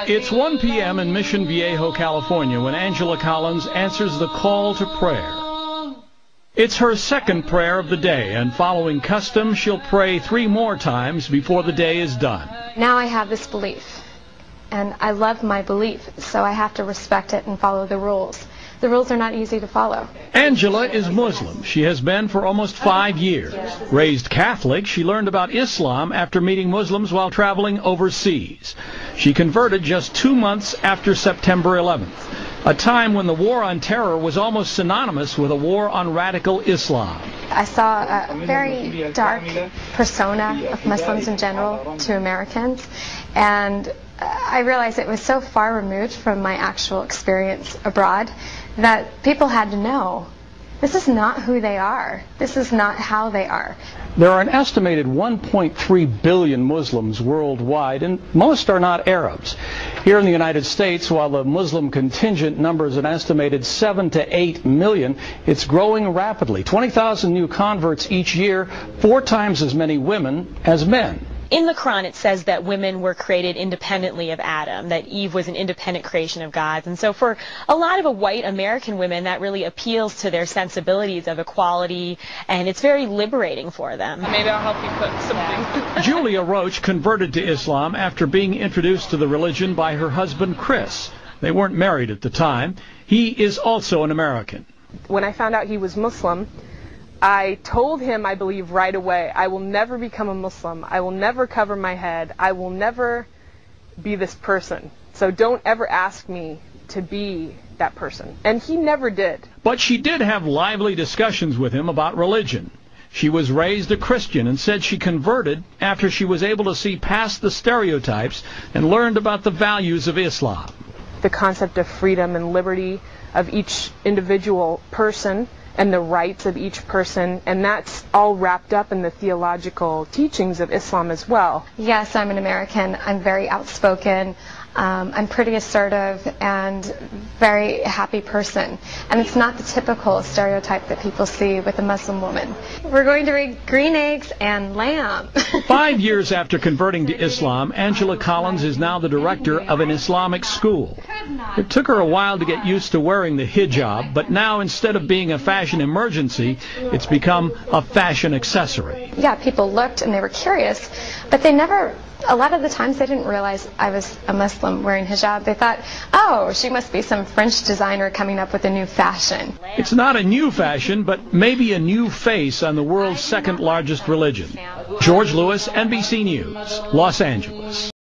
It's 1 p.m. in Mission Viejo, California, when Angela Collins answers the call to prayer. It's her second prayer of the day, and following custom, she'll pray 3 more times before the day is done. Now I have this belief, and I love my belief, so I have to respect it and follow the rules. The rules are not easy to follow. Angela is Muslim. She has been for almost 5 years. Raised Catholic, she learned about Islam after meeting Muslims while traveling overseas. She converted just 2 months after September 11th, a time when the war on terror was almost synonymous with a war on radical Islam. I saw a very dark persona of Muslims in general to Americans, and I realized it was so far removed from my actual experience abroad that people had to know this is not who they are. This is not how they are. There are an estimated 1.3 billion Muslims worldwide, and most are not Arabs. Here in the United States, while the Muslim contingent numbers an estimated 7 to 8 million, it's growing rapidly. 20,000 new converts each year, 4 times as many women as men. In the Quran, it says that women were created independently of Adam, that Eve was an independent creation of God's. And so for a lot of white American women, that really appeals to their sensibilities of equality, and it's very liberating for them. Maybe I'll help you cook something. Julia Roach converted to Islam after being introduced to the religion by her husband, Chris. They weren't married at the time. He is also an American. When I found out he was Muslim, I told him, I believe, right away, I will never become a Muslim. I will never cover my head. I will never be this person. So don't ever ask me to be that person. And he never did. But she did have lively discussions with him about religion. She was raised a Christian and said she converted after she was able to see past the stereotypes and learned about the values of Islam. The concept of freedom and liberty of each individual person and the rights of each person, and that's all wrapped up in the theological teachings of Islam as well. Yes, I'm an American. I'm very outspoken. I'm pretty assertive and very happy person. And it's not the typical stereotype that people see with a Muslim woman. We're going to read green eggs and lamb. 5 years after converting to Islam, Angela Collins is now the director of an Islamic school. It took her a while to get used to wearing the hijab, but now instead of being a fashion emergency, it's become a fashion accessory. Yeah, people looked and they were curious, but they never... A lot of the times they didn't realize I was a Muslim wearing hijab. They thought, oh, she must be some French designer coming up with a new fashion. It's not a new fashion, but maybe a new face on the world's second largest religion. George Lewis, NBC News, Los Angeles.